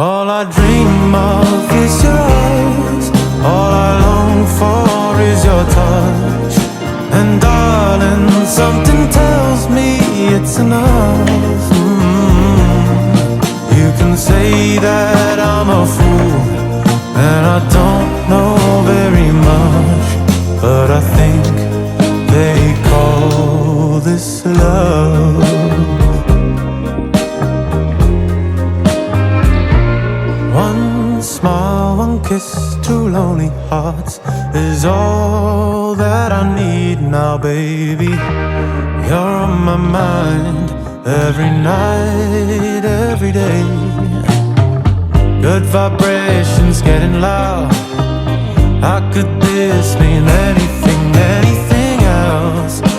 All I dream of is your eyes. All I long for is your touch. And darling, something tells me it's enough. You can say that I'm a fool and I don't know very much, but I think they call this love. One smile, one kiss, two lonely hearts is all that I need now, baby. You're on my mind every night, every day. Good vibrations getting loud. How could this mean anything, anything else?